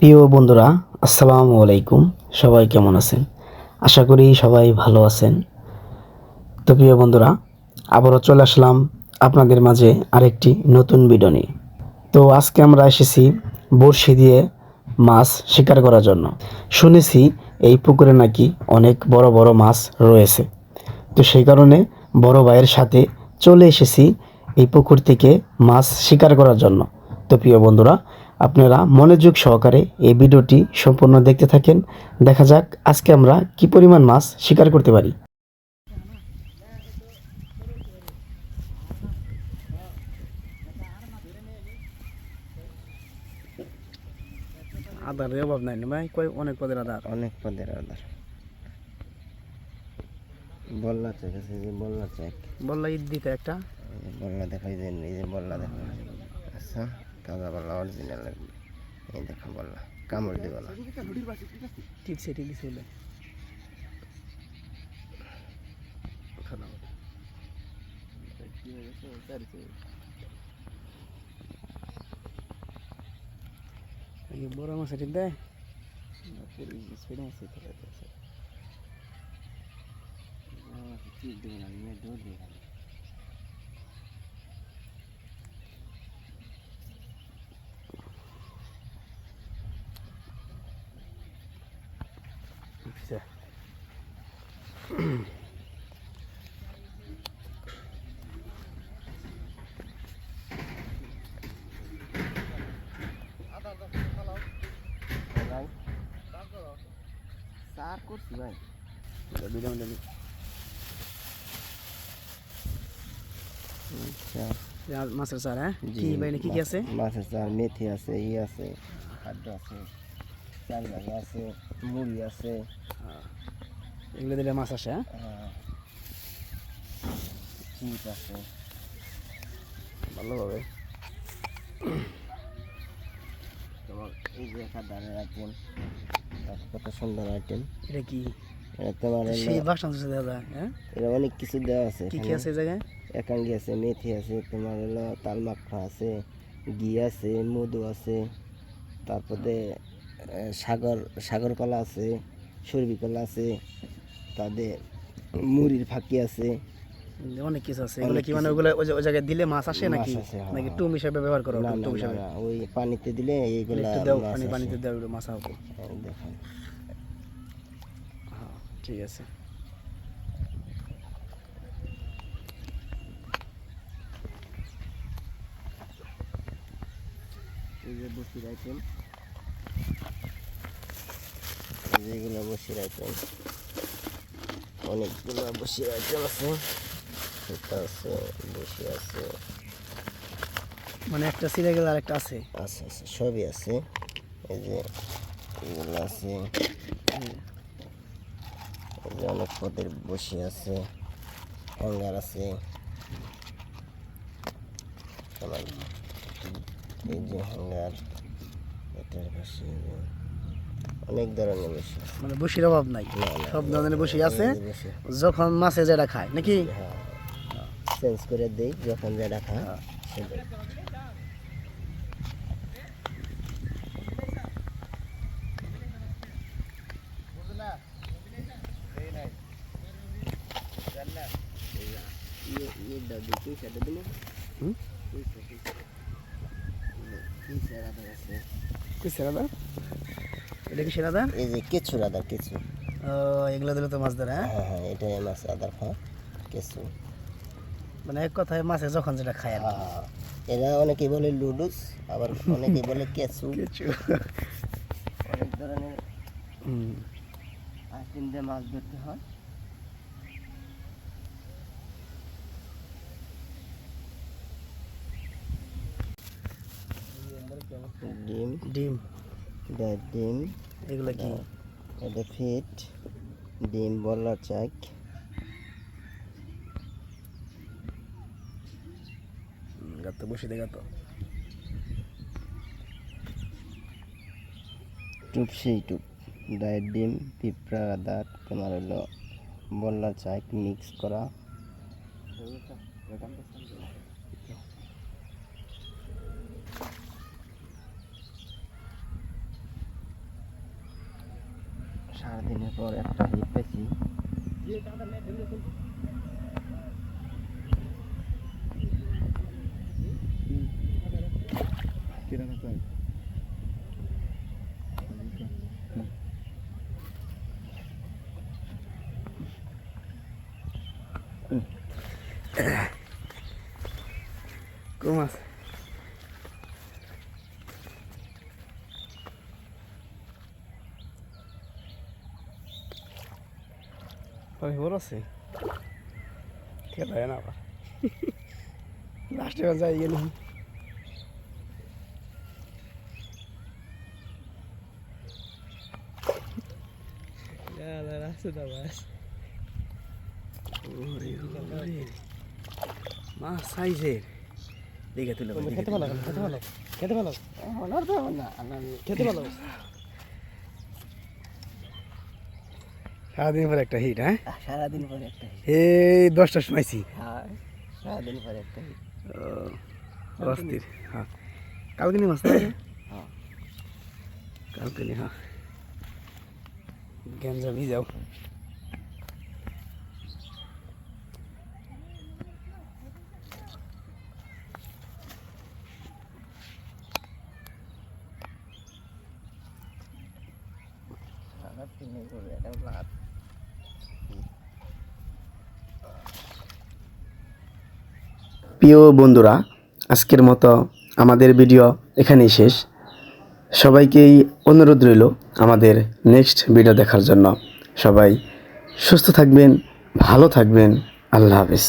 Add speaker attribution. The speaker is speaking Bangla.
Speaker 1: প্রিয় বন্ধুরা, আসসালামু আলাইকুম। সবাই কেমন আছেন? আশা করি সবাই ভালো আছেন। তো প্রিয় বন্ধুরা, আবারও চলে আসলাম আপনাদের মাঝে আরেকটি নতুন ভিডিও নিয়ে। তো আজকে আমরা এসেছি বড়শি দিয়ে মাছ শিকার করার জন্য। শুনেছি এই পুকুরে নাকি অনেক বড় বড় মাছ রয়েছে। তো সেই কারণে বড় ভাইয়ের সাথে চলে এসেছি এই পুকুর থেকে মাছ শিকার করার জন্য। তো প্রিয় বন্ধুরা, আপনারা মনোযোগ সহকারে এই ভিডিওটি সম্পূর্ণ দেখতে থাকেন। দেখা যাক আজকে আমরা কি পরিমাণ মাছ শিকার করতে পারি। আদারের অভাব নাই না ভাই, অনেক পদের আদার।
Speaker 2: অনেক পদের আদার বল্লা চেক আছে, যে বল্লা চেক
Speaker 1: বললা ঈদ দিতে একটা
Speaker 2: বল্লা দেখাই যে এই যে বল্লা দেখা। আচ্ছা, তাজা বল্লা অরিজিনাল লাগবে। এই দেখা বল্লা কামড় দিব না।
Speaker 1: টিপসে টিপসে বলে বড় মাছ ঠিক দেয়।
Speaker 2: চার করছি ভাই।
Speaker 1: মাছের চার, হ্যাঁ কি ভাই, কি কি আছে?
Speaker 2: মাছের চার, মেথি আছে, ই আছে, খাদ্য আছে, চাল ভাজা আছে, মুড়ি আছে।
Speaker 1: এগুলো দিলে মাছ আসে।
Speaker 2: হ্যাঁ, চিপ আছে
Speaker 1: ভালোভাবে।
Speaker 2: তোমার এই যে একটা দানের আইটেম, কত সুন্দর আইটেম।
Speaker 1: এটা কি?
Speaker 2: এটা তোমার
Speaker 1: সেই বাসন দাদা, হ্যাঁ
Speaker 2: এটা অনেক কিছু দেওয়া আছে।
Speaker 1: কি কি আছে এই জায়গায়?
Speaker 2: একাঙ্গি আছে, মেথি আছে, তোমার হলো তাল মাখা আছে, ঘি আছে, মধু আছে, তারপরে সাগর কলা আছে, সরবি কলা আছে, তাদের মুড়ির ফাঁকি আছে,
Speaker 1: অনেক কিছু আছে। এগুলো কি মানে ওগুলো ওই জায়গায় দিলে মাছ আসে নাকি? নাকি টুম হিসাবে ব্যবহার করো? টুম হিসাবে
Speaker 2: ওই পানিতে দিলে এইগুলা
Speaker 1: দাও, পানিতে দাও, মাছ হবে।
Speaker 2: দেখেন,
Speaker 1: হ্যাঁ ঠিক আছে।
Speaker 2: এই যে বসির আইটেম, যেগুলো বসির আইটেম, অনেকগুলো বসির আইটেম আছে। সেটা আছে, বসি আছে,
Speaker 1: মানে একটা সিরে গেলে আরেকটা আছে।
Speaker 2: আচ্ছা আচ্ছা, সবই আছে। এই যে এগুলো আছে, এই যে অনেক পদের বসি আছে, হ্যাঙ্গার আছে, এই যে হ্যাঙ্গার, এটার পাশে অনেক ধরনের বসি আছে।
Speaker 1: মানে বসির অভাব নাই, সব ধরনের বসি আছে। যখন মাছে যেটা খায় নাকি?
Speaker 2: হ্যাঁ, চেঞ্জ করে দেই যখন যেটা খায় সেটা।
Speaker 1: এটা কি সেরাদা?
Speaker 2: এই যে কেঁচু রাদা, কেঁচু।
Speaker 1: এগুলো দিলে তো মাছ ধরে। হ্যাঁ
Speaker 2: হ্যাঁ হ্যাঁ, এটাই মাছ আদার খায়, কেঁচু।
Speaker 1: মানে এক কথায় মাছে যখন যেটা খায় আর কি।
Speaker 2: এরা অনেকে বলে লুডুস, আবার অনেকে বলে কেঁচু। অনেক ধরনের আইটেম দিয়ে মাছ ধরতে হয়। ডিম,
Speaker 1: ডিম,
Speaker 2: ডিম,
Speaker 1: এগুলো কি?
Speaker 2: এটা ফিট, ডিম, বলার চাক,
Speaker 1: গাত বসে দেখা তো
Speaker 2: টুপ, সেই টুপ, ডায়ের ডিম, পিঁপড়া আদার, তোমার হলো বল্লা চাক মিক্স করা। সারাদিনের পর একটা হিট পাইছি।
Speaker 1: কম আছে। বড় আছে খেলা না আবার লাস্টে যাই গেল। মাছ সাইজের দেখে তুলে
Speaker 2: খেতে ভালো খেতে ভালো খেতে ভালো খেতে ভালো।
Speaker 1: সারাদিন পর একটা হিট। হ্যাঁ
Speaker 2: সারাদিন পরে একটা হিট।
Speaker 1: এই 10টার সময়ছি।
Speaker 2: হ্যাঁ সারাদিন পরে একটা হিট।
Speaker 1: অস্থির। হ্যাঁ কালকে নি মাছ না?
Speaker 2: হ্যাঁ
Speaker 1: কালকে নি। হ্যাঁ গেঞ্জা ভিজাও।
Speaker 2: সারাদিন পরে একটা ভাত।
Speaker 1: প্রিয় বন্ধুরা, আজকের মতো আমাদের ভিডিও এখানেই শেষ। সবাইকেই অনুরোধ রইল আমাদের নেক্সট ভিডিও দেখার জন্য। সবাই সুস্থ থাকবেন, ভালো থাকবেন। আল্লাহ হাফেজ।